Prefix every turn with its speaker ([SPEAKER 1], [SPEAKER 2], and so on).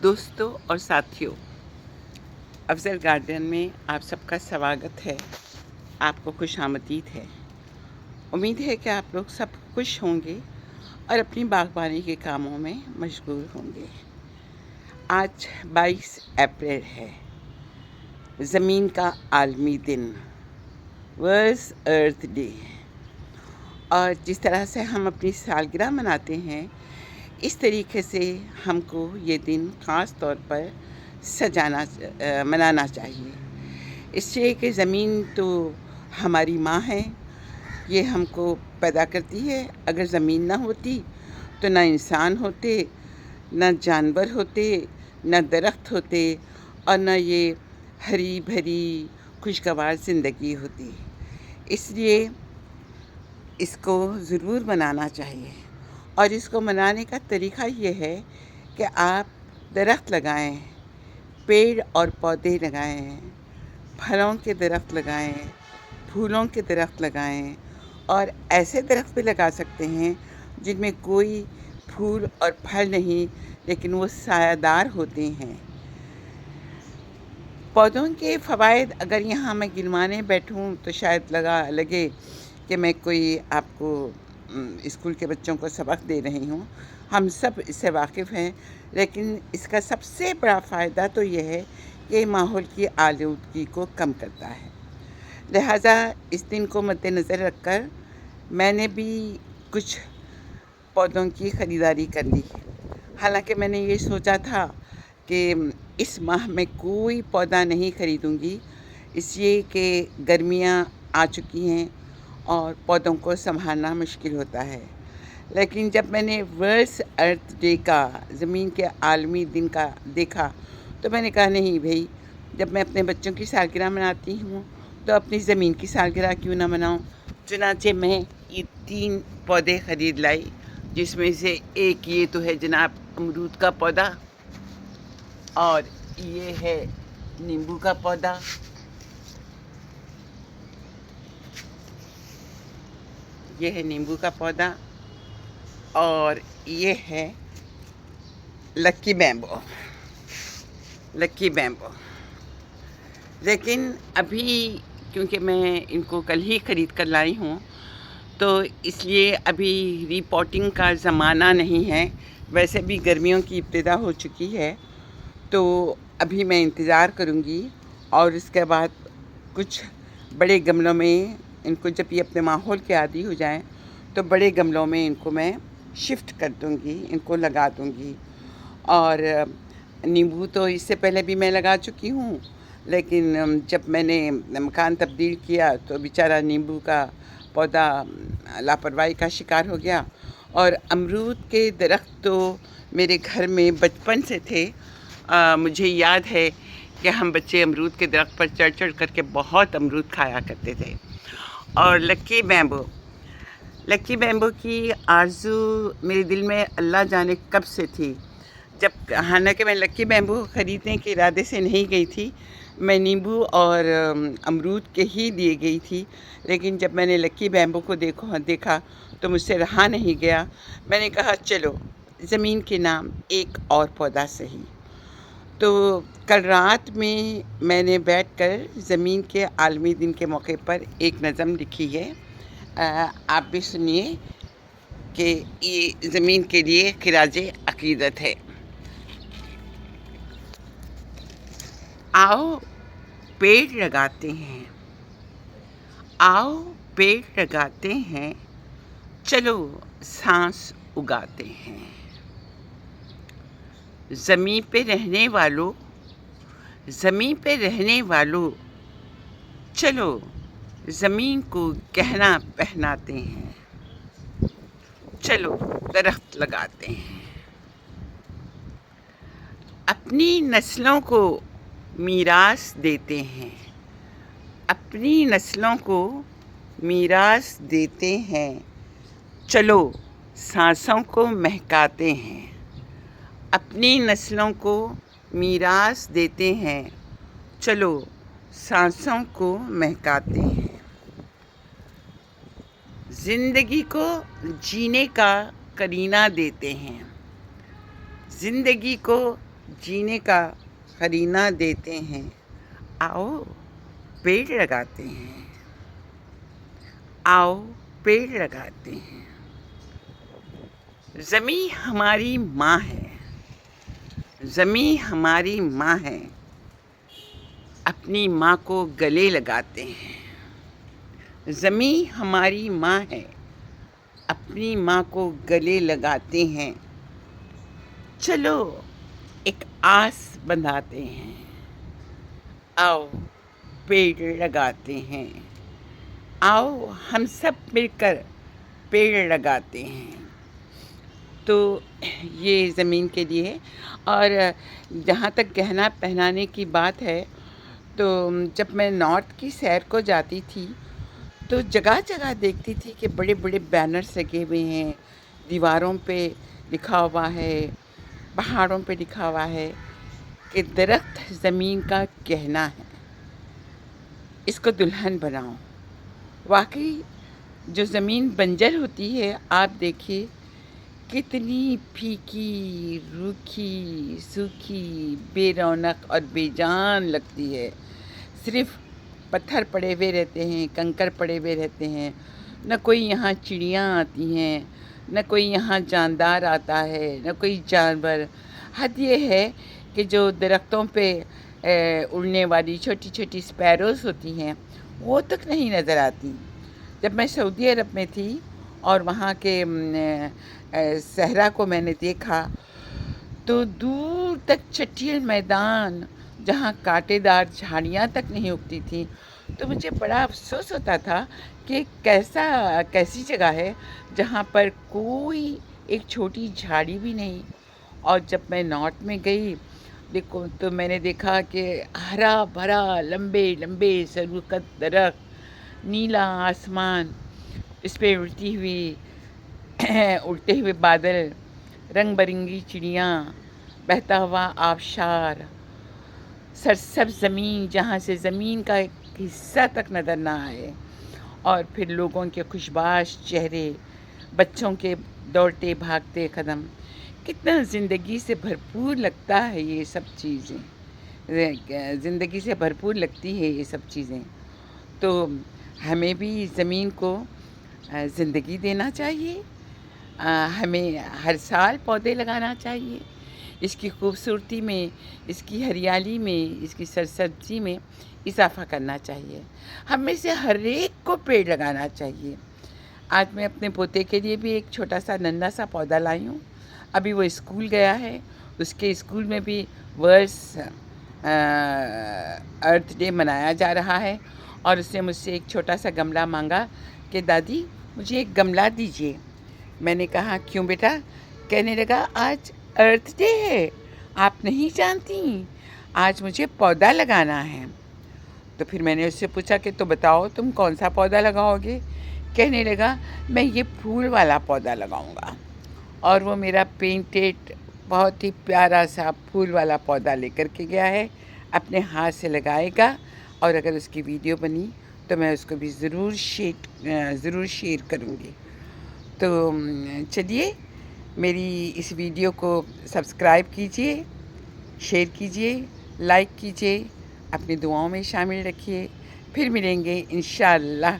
[SPEAKER 1] दोस्तों और साथियों, अफजल गार्डन में आप सबका स्वागत है। आपको खुशामदीद है। उम्मीद है कि आप लोग सब खुश होंगे और अपनी बागबानी के कामों में मशगूल होंगे। आज 22 अप्रैल है, ज़मीन का आलमी दिन, वर्ल्ड अर्थ डे। और जिस तरह से हम अपनी सालगिरह मनाते हैं, इस तरीके से हमको ये दिन ख़ास तौर पर मनाना चाहिए। इसलिए कि ज़मीन तो हमारी माँ है, ये हमको पैदा करती है। अगर ज़मीन ना होती तो ना इंसान होते, ना जानवर होते, ना दरख्त होते और ना ये हरी भरी खुशगवार ज़िंदगी होती। इसलिए इसको ज़रूर मनाना चाहिए। और इसको मनाने का तरीक़ा ये है कि आप दरख्त लगाएं, पेड़ और पौधे लगाएं, फलों के दरख्त लगाएं, फूलों के दरख्त लगाएं और ऐसे दरख्त भी लगा सकते हैं जिनमें कोई फूल और फल नहीं, लेकिन वो सायादार होते हैं। पौधों के फ़वाइद अगर यहाँ मैं गिनवाने बैठूँ तो शायद लगे कि मैं कोई आपको स्कूल के बच्चों को सबक दे रही हूँ। हम सब इससे वाकिफ़ हैं, लेकिन इसका सबसे बड़ा फ़ायदा तो ये है कि माहौल की आलूदगी को कम करता है। लिहाजा इस दिन को मद्देनज़र रखकर मैंने भी कुछ पौधों की ख़रीदारी कर ली। हालांकि मैंने ये सोचा था कि इस माह में कोई पौधा नहीं ख़रीदूँगी, इसलिए कि गर्मियाँ आ चुकी हैं और पौधों को संभालना मुश्किल होता है। लेकिन जब मैंने वर्ल्ड अर्थ डे का, ज़मीन के आलमी दिन का देखा तो मैंने कहा नहीं भाई, जब मैं अपने बच्चों की सालगिरह मनाती हूँ तो अपनी ज़मीन की सालगिरह क्यों ना मनाऊँ। चुनांचे मैं ये 3 पौधे ख़रीद लाई, जिसमें से एक ये तो है जनाब अमरूद का पौधा, और ये है नींबू का पौधा, ये है नींबू का पौधा, और ये है लक्की बैम्बो। लेकिन अभी क्योंकि मैं इनको कल ही ख़रीद कर लाई हूँ, तो इसलिए अभी रीपॉटिंग का ज़माना नहीं है। वैसे भी गर्मियों की इब्तिदा हो चुकी है, तो अभी मैं इंतज़ार करूँगी और इसके बाद कुछ बड़े गमलों में इनको, जब ये अपने माहौल के आदी हो जाएं, तो बड़े गमलों में इनको मैं शिफ्ट कर दूँगी, इनको लगा दूँगी। और नींबू तो इससे पहले भी मैं लगा चुकी हूँ, लेकिन जब मैंने मकान तब्दील किया तो बेचारा नींबू का पौधा लापरवाही का शिकार हो गया। और अमरूद के दरख्त तो मेरे घर में बचपन से थे। मुझे याद है कि हम बच्चे अमरूद के दरख्त पर चढ़ चढ़ करके बहुत अमरूद खाया करते थे। और लक्की बैम्बो की आरज़ू मेरे दिल में अल्लाह जाने कब से थी। जब, हालांकि मैं लक्की बैम्बो ख़रीदने के इरादे से नहीं गई थी, मैं नींबू और अमरूद के ही लिए गई थी। लेकिन जब मैंने लक्की बैम्बो को देखा तो मुझसे रहा नहीं गया। मैंने कहा चलो ज़मीन के नाम एक और पौधा सही। तो कल रात में मैंने बैठकर ज़मीन के आलमी दिन के मौके पर एक नज़म लिखी है। आप भी सुनिए कि ये ज़मीन के लिए खिराजे अक़ीदत है। आओ पेड़ लगाते हैं, आओ पेड़ लगाते हैं, चलो सांस उगाते हैं। ज़मीं पे रहने वालों, चलो ज़मीन को गहना पहनाते हैं, चलो दरख्त लगाते हैं। अपनी नस्लों को मीरास देते हैं, अपनी नस्लों को मीरास देते हैं, चलो सांसों को महकाते हैं। अपनी नस्लों को मीरास देते हैं, चलो सांसों को महकाते हैं। ज़िंदगी को जीने का करीना देते हैं, ज़िंदगी को جینے کا قرینہ دیتے ہیں، آؤ پیڑ لگاتے ہیں، آؤ پیڑ لگاتے ہیں۔ زمیں ہماری ماں ہے، زمیں ہماری ماں ہے، اپنی ماں کو گلے لگاتے ہیں۔ زمیں ہماری ماں ہے، اپنی ماں کو گلے لگاتے ہیں۔ چلو ایک آس بندھاتے ہیں، آؤ پیڑ لگاتے ہیں، آؤ ہم سب مل کر پیڑ لگاتے ہیں۔ تو یہ زمین کے لیے ہے۔ اور جہاں تک گہنا پہنانے کی بات ہے، تو جب میں نارتھ کی سیر کو جاتی تھی تو جگہ جگہ دیکھتی تھی کہ بڑے بڑے بینرز لگے ہوئے ہیں، دیواروں پہ لکھا ہوا ہے، پہاڑوں پہ لکھا ہوا ہے کہ درخت زمین کا گہنا ہے، اس کو دلہن بناؤ۔ واقعی جو زمین بنجر ہوتی ہے، آپ دیکھیے کتنی پھیکی، روکھی، سوکھی، بے رونق اور بے جان لگتی ہے۔ صرف پتھر پڑے ہوئے رہتے ہیں، کنکر پڑے ہوئے رہتے ہیں، نہ کوئی یہاں چڑیاں آتی ہیں، نہ کوئی یہاں جاندار آتا ہے، نہ کوئی جانور۔ حد یہ ہے کہ جو درختوں پہ اڑنے والی چھوٹی چھوٹی اسپیروز ہوتی ہیں، وہ تک نہیں نظر آتی۔ جب میں سعودی عرب میں تھی اور وہاں کے صحرا کو میں نے دیکھا، تو دور تک چٹیل میدان جہاں کانٹے دار جھاڑیاں تک نہیں اگتی تھیں، تو مجھے بڑا افسوس ہوتا تھا کہ کیسی جگہ ہے جہاں پر کوئی ایک چھوٹی جھاڑی بھی نہیں۔ اور جب میں نارتھ میں گئی دیکھو تو میں نے دیکھا کہ ہرا بھرا لمبے لمبے سرخت درخت، نیلا آسمان، اس پہ اڑتے ہوئے بادل، رنگ برنگی چڑیاں، بہتا ہوا آبشار، سرسبز زمین جہاں سے زمین کا ایک حصہ تک نظر نہ آئے، اور پھر لوگوں کے خوشباش چہرے، بچوں کے دوڑتے بھاگتے قدم۔ کتنا زندگی سے بھرپور لگتا ہے یہ سب چیزیں، زندگی سے بھرپور لگتی ہے یہ سب چیزیں۔ تو ہمیں بھی زمین کو زندگی دینا چاہیے، ہمیں ہر سال پودے لگانا چاہیے، اس کی خوبصورتی میں، اس کی ہریالی میں، اس کی سرسبزی میں اضافہ کرنا چاہیے۔ ہم میں سے ہر ایک کو پیڑ لگانا چاہیے۔ آج میں اپنے پوتے کے لیے بھی ایک چھوٹا سا ننھا سا پودا لائی ہوں۔ ابھی وہ اسکول گیا ہے، اس کے اسکول میں بھی ورلڈ ارتھ ڈے منایا جا رہا ہے، اور اس نے مجھ سے ایک چھوٹا سا گملہ مانگا کہ دادی مجھے ایک گملہ دیجیے۔ میں نے کہا کیوں بیٹا؟ کہنے لگا آج ارتھ ڈے ہے، آپ نہیں جانتی، آج مجھے پودا لگانا ہے۔ تو پھر میں نے اس سے پوچھا کہ تو بتاؤ تم کون سا پودا لگاؤ گے؟ کہنے لگا میں یہ پھول والا پودا لگاؤں گا۔ اور وہ میرا پینٹڈ بہت ہی پیارا سا پھول والا پودا لے کر کے گیا ہے، اپنے ہاتھ سے لگائے گا، اور اگر اس کی ویڈیو بنی تو میں اس کو بھی ضرور شیئر کروں گی۔ تو چلیے میری اس ویڈیو کو سبسکرائب کیجئے، شیئر کیجئے، لائک کیجئے، اپنی دعاؤں میں شامل رکھیے۔ پھر ملیں گے انشاءاللہ